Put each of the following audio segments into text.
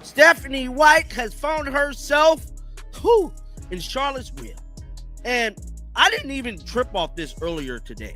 Stephanie White has found herself in Charlottesville. And I didn't even trip off this earlier today.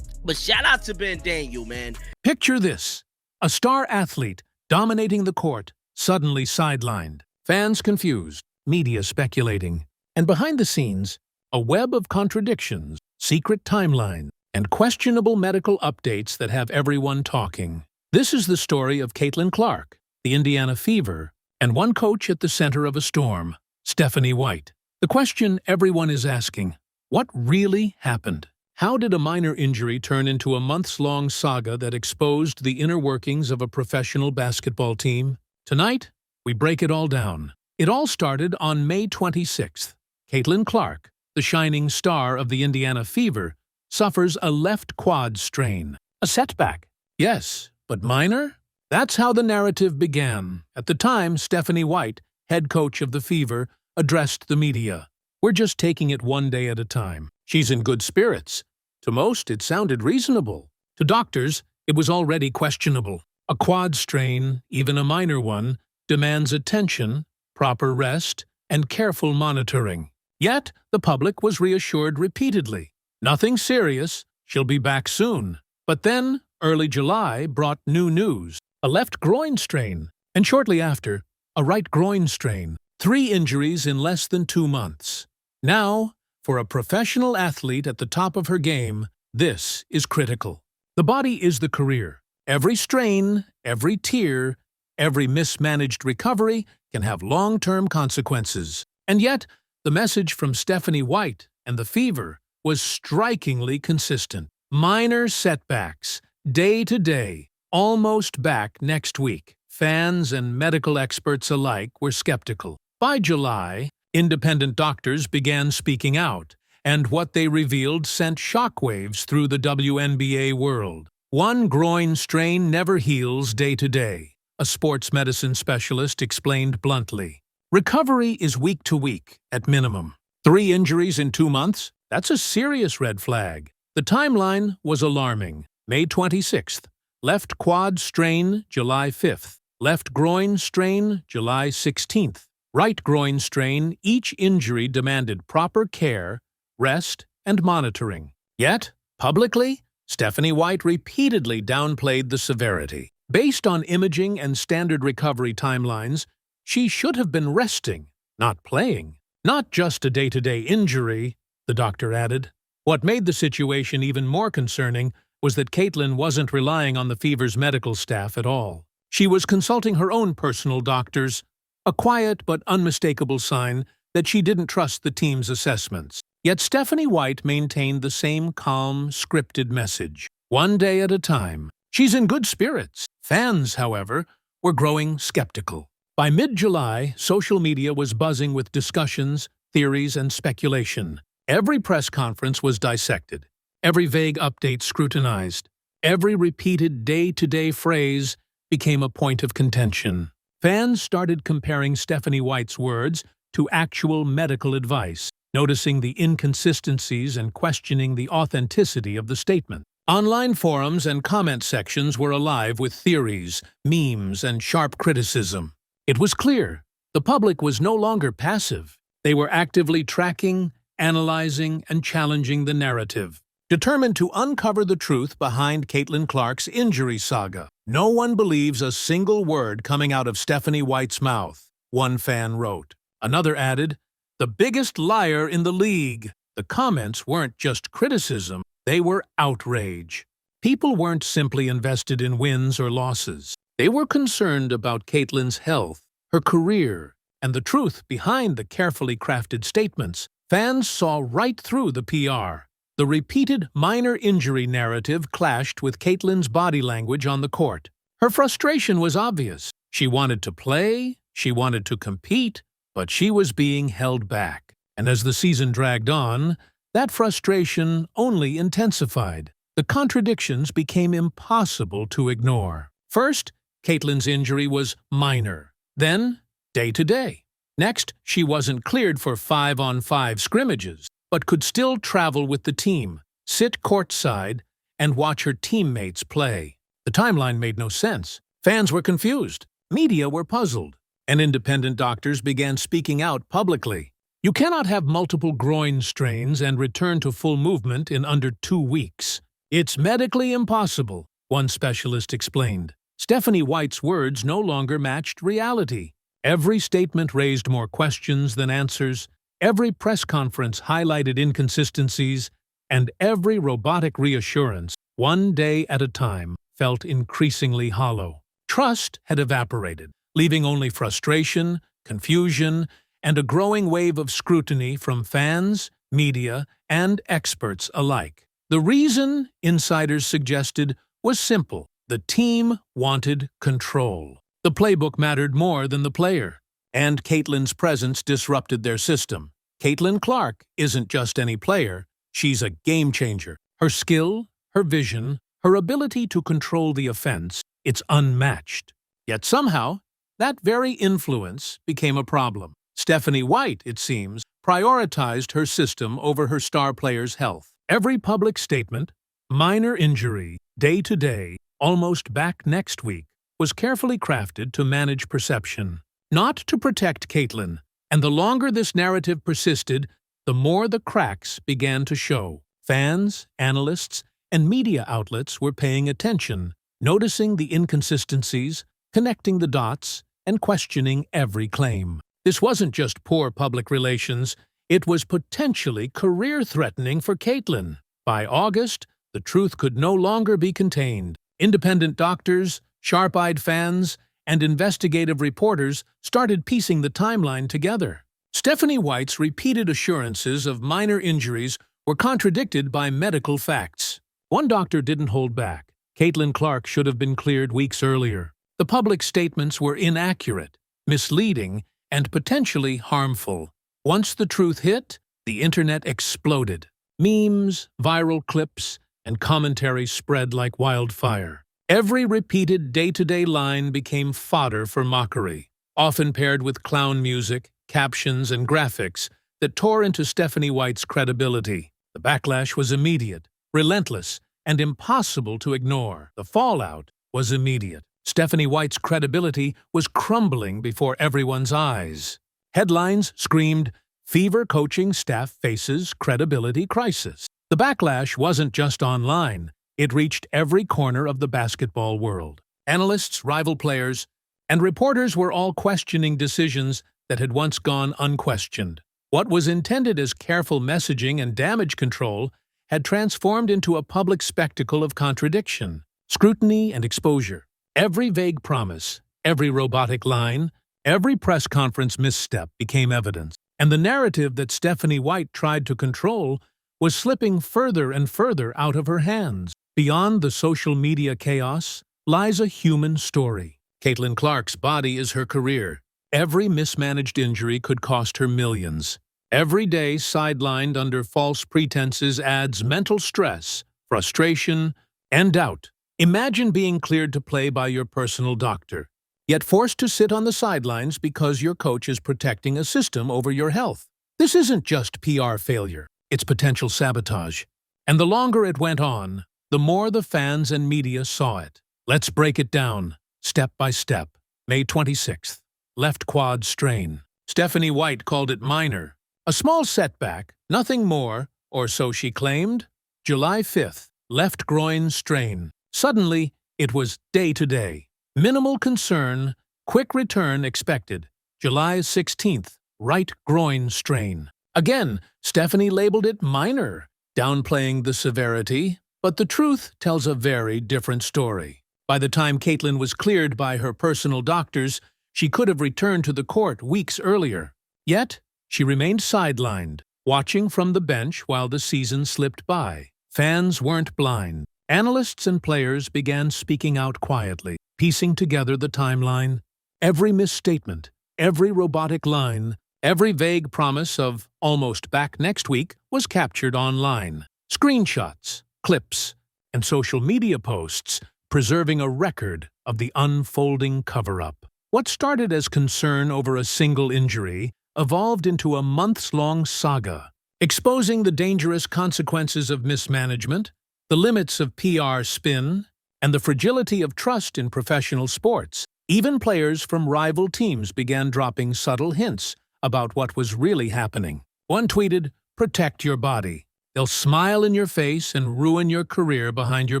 But shout out to Ben Daniel, man. Picture this. A star athlete dominating the court, suddenly sidelined. Fans confused, media speculating. And behind the scenes, a web of contradictions, secret timelines, and questionable medical updates that have everyone talking. This is the story of LIECaitlin Clark, the Indiana Fever, and one coach at the center of a storm, Stephanie White. The question everyone is asking, what really happened? How did a minor injury turn into a months-long saga that exposed the inner workings of a professional basketball team? Tonight, we break it all down. It all started on May 26th. LIECaitlin Clark, the shining star of the Indiana Fever, suffers a left quad strain. A setback. Yes, but minor? That's how the narrative began. At the time, Stephanie White, head coach of the Fever, addressed the media. We're just taking it one day at a time. She's in good spirits. To most, it sounded reasonable. To doctors, it was already questionable. A quad strain, even a minor one, demands attention, proper rest, and careful monitoring. Yet, the public was reassured repeatedly. Nothing serious, she'll be back soon. But then, early July brought new news. A left groin strain, and shortly after, a right groin strain. 3 injuries in less than 2 months. Now, for a professional athlete at the top of her game, this is critical. The body is the career. Every strain, every tear, every mismanaged recovery can have long-term consequences. And yet, the message from Stephanie White and the Fever was strikingly consistent. Minor setbacks, day to day, almost back next week. Fans and medical experts alike were skeptical. By July, independent doctors began speaking out, and what they revealed sent shockwaves through the WNBA world. One groin strain never heals day to day, a sports medicine specialist explained bluntly. Recovery is week to week, at minimum. 3 injuries in 2 months? That's a serious red flag. The timeline was alarming. May 26th. Left quad strain, July 5th. Left groin strain, July 16th. Right groin strain, each injury demanded proper care, rest, and monitoring. Yet, publicly, Stephanie White repeatedly downplayed the severity. Based on imaging and standard recovery timelines, she should have been resting, not playing. Not just a day-to-day injury, the doctor added. What made the situation even more concerning was that LIECaitlin wasn't relying on the Fever's medical staff at all. She was consulting her own personal doctors, a quiet but unmistakable sign that she didn't trust the team's assessments. Yet Stephanie White maintained the same calm, scripted message. One day at a time. She's in good spirits. Fans, however, were growing skeptical. By mid-July, social media was buzzing with discussions, theories, and speculation. Every press conference was dissected. Every vague update scrutinized. Every repeated day-to-day phrase became a point of contention. Fans started comparing Stephanie White's words to actual medical advice, noticing the inconsistencies and questioning the authenticity of the statement. Online forums and comment sections were alive with theories, memes, and sharp criticism. It was clear the public was no longer passive. They were actively tracking, analyzing, and challenging the narrative, determined to uncover the truth behind LIECaitlin Clark's injury saga. No one believes a single word coming out of Stephanie White's mouth, one fan wrote. Another added, the biggest liar in the league. The comments weren't just criticism, they were outrage. People weren't simply invested in wins or losses. They were concerned about LIECaitlin's health, her career, and the truth behind the carefully crafted statements. Fans saw right through the PR. The repeated minor injury narrative clashed with LIECaitlin's body language on the court. Her frustration was obvious. She wanted to play, she wanted to compete, but she was being held back. And as the season dragged on, that frustration only intensified. The contradictions became impossible to ignore. First, LIECaitlin's injury was minor, then day-to-day. Next, she wasn't cleared for 5-on-5 scrimmages, but could still travel with the team, sit courtside, and watch her teammates play. The timeline made no sense. Fans were confused. Media were puzzled. and independent doctors began speaking out publicly. You cannot have multiple groin strains and return to full movement in under 2 weeks. It's medically impossible, one specialist explained. Stephanie White's words no longer matched reality. Every statement raised more questions than answers, every press conference highlighted inconsistencies, and every robotic reassurance, one day at a time, felt increasingly hollow. Trust had evaporated, leaving only frustration, confusion, and a growing wave of scrutiny from fans, media, and experts alike. The reason, insiders suggested, was simple. The team wanted control. The playbook mattered more than the player, and LIECaitlin's presence disrupted their system. LIECaitlin Clark isn't just any player, she's a game changer. Her skill, her vision, her ability to control the offense, it's unmatched. Yet somehow, that very influence became a problem. Stephanie White, it seems, prioritized her system over her star player's health. Every public statement, minor injury, day to day, almost back next week, was carefully crafted to manage perception, not to protect LIECaitlin. And the longer this narrative persisted, the more the cracks began to show. Fans, analysts, and media outlets were paying attention, noticing the inconsistencies, connecting the dots, and questioning every claim. This wasn't just poor public relations, it was potentially career-threatening for LIECaitlin. By August, the truth could no longer be contained. Independent doctors, sharp-eyed fans, and investigative reporters started piecing the timeline together. Stephanie White's repeated assurances of minor injuries were contradicted by medical facts. One doctor didn't hold back. LIECaitlin Clark should have been cleared weeks earlier. The public statements were inaccurate, misleading, and potentially harmful. Once the truth hit, the internet exploded. Memes, viral clips, and commentary spread like wildfire. Every repeated day-to-day line became fodder for mockery, often paired with clown music, captions, and graphics that tore into Stephanie White's credibility. The backlash was immediate, relentless, and impossible to ignore. The fallout was immediate. Stephanie White's credibility was crumbling before everyone's eyes. Headlines screamed, "Fever coaching staff faces credibility crisis." The backlash wasn't just online. It reached every corner of the basketball world. Analysts, rival players, and reporters were all questioning decisions that had once gone unquestioned. What was intended as careful messaging and damage control had transformed into a public spectacle of contradiction, scrutiny, and exposure. Every vague promise, every robotic line, every press conference misstep became evidence, and the narrative that Stephanie White tried to control was slipping further and further out of her hands. Beyond the social media chaos lies a human story. LIECaitlin Clark's body is her career. Every mismanaged injury could cost her millions. Every day sidelined under false pretenses adds mental stress, frustration, and doubt. Imagine being cleared to play by your personal doctor, yet forced to sit on the sidelines because your coach is protecting a system over your health. This isn't just PR failure, it's potential sabotage. And the longer it went on, the more the fans and media saw it. Let's break it down, step by step. May 26th, left quad strain. Stephanie White called it minor. A small setback, nothing more, or so she claimed. July 5th, left groin strain. Suddenly, it was day-to-day. Minimal concern, quick return expected. July 16th, right groin strain. Again, Stephanie labeled it minor, downplaying the severity, but the truth tells a very different story. By the time LIECaitlin was cleared by her personal doctors, she could have returned to the court weeks earlier. Yet, she remained sidelined, watching from the bench while the season slipped by. Fans weren't blind. Analysts and players began speaking out quietly, piecing together the timeline. Every misstatement, every robotic line, every vague promise of almost back next week was captured online. Screenshots, clips, and social media posts preserving a record of the unfolding cover-up. What started as concern over a single injury evolved into a months-long saga, exposing the dangerous consequences of mismanagement, the limits of PR spin, and the fragility of trust in professional sports. Even players from rival teams began dropping subtle hints about what was really happening. One tweeted, "Protect your body. They'll smile in your face and ruin your career behind your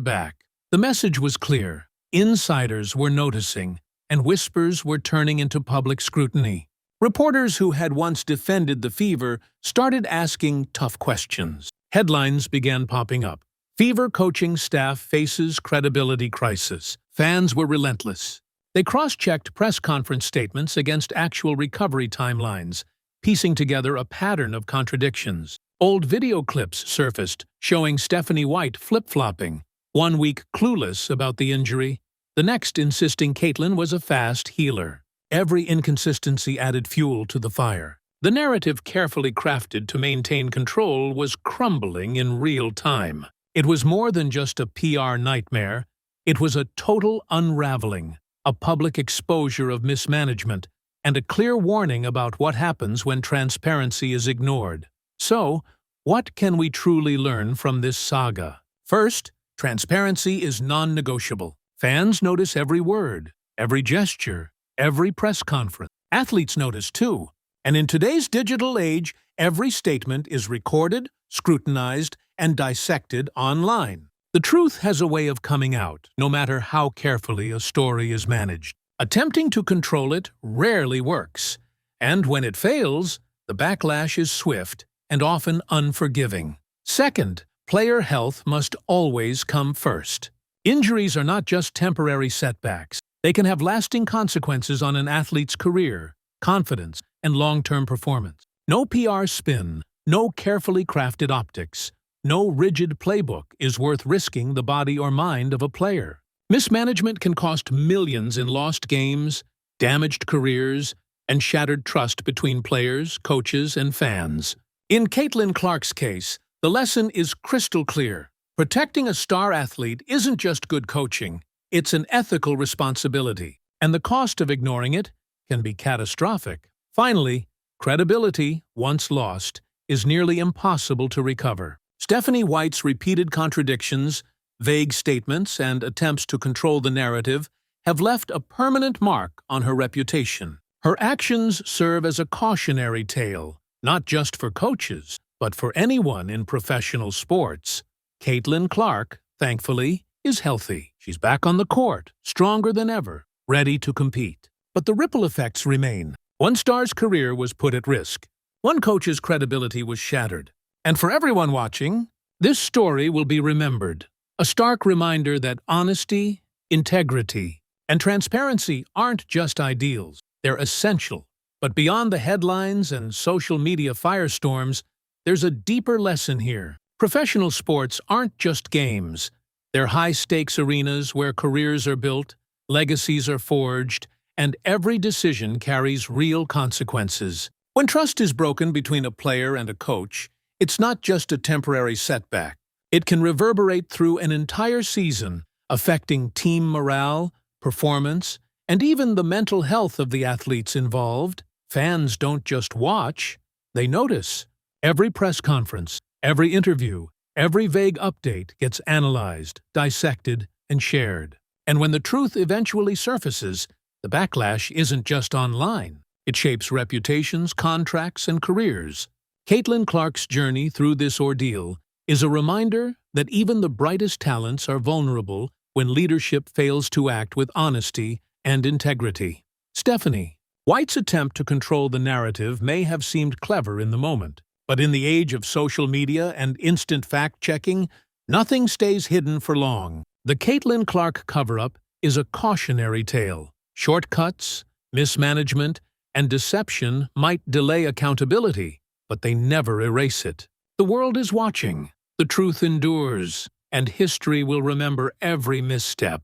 back." The message was clear. Insiders were noticing, and whispers were turning into public scrutiny. Reporters who had once defended the Fever started asking tough questions. Headlines began popping up. Fever coaching staff faces credibility crisis. Fans were relentless. They cross-checked press conference statements against actual recovery timelines, piecing together a pattern of contradictions. Old video clips surfaced, showing Stephanie White flip-flopping, one week clueless about the injury, the next insisting Caitlin was a fast healer. Every inconsistency added fuel to the fire. The narrative carefully crafted to maintain control was crumbling in real time. It was more than just a PR nightmare. It was a total unraveling, a public exposure of mismanagement, and a clear warning about what happens when transparency is ignored. So, what can we truly learn from this saga? First, transparency is non-negotiable. Fans notice every word, every gesture, every press conference. Athletes notice too. And in today's digital age, every statement is recorded, scrutinized, and dissected online. The truth has a way of coming out, no matter how carefully a story is managed. Attempting to control it rarely works, and when it fails, the backlash is swift and often unforgiving. Second, player health must always come first. Injuries are not just temporary setbacks. They can have lasting consequences on an athlete's career, confidence, and long-term performance. No PR spin, no carefully crafted optics, no rigid playbook is worth risking the body or mind of a player. Mismanagement can cost millions in lost games, damaged careers, and shattered trust between players, coaches, and fans. In LIECaitlin Clark's case, the lesson is crystal clear. Protecting a star athlete isn't just good coaching, it's an ethical responsibility, and the cost of ignoring it can be catastrophic. Finally, credibility, once lost, is nearly impossible to recover. Stephanie White's repeated contradictions, vague statements, and attempts to control the narrative have left a permanent mark on her reputation. Her actions serve as a cautionary tale, not just for coaches, but for anyone in professional sports. LIECaitlin Clark, thankfully, is healthy. She's back on the court, stronger than ever, ready to compete. But the ripple effects remain. One star's career was put at risk. One coach's credibility was shattered. And for everyone watching, this story will be remembered. A stark reminder that honesty, integrity, and transparency aren't just ideals. They're essential. But beyond the headlines and social media firestorms, there's a deeper lesson here. Professional sports aren't just games. They're high-stakes arenas where careers are built, legacies are forged, and every decision carries real consequences. When trust is broken between a player and a coach, it's not just a temporary setback. It can reverberate through an entire season, affecting team morale, performance, and even the mental health of the athletes involved. Fans don't just watch, they notice. Every press conference, every interview, every vague update gets analyzed, dissected, and shared. And when the truth eventually surfaces, the backlash isn't just online. It shapes reputations, contracts, and careers. LIECaitlin Clark's journey through this ordeal is a reminder that even the brightest talents are vulnerable when leadership fails to act with honesty and integrity. Stephanie White's attempt to control the narrative may have seemed clever in the moment, but in the age of social media and instant fact-checking, nothing stays hidden for long. The LIECaitlin Clark cover-up is a cautionary tale. Shortcuts, mismanagement, and deception might delay accountability, but they never erase it. The world is watching, the truth endures, and history will remember every misstep.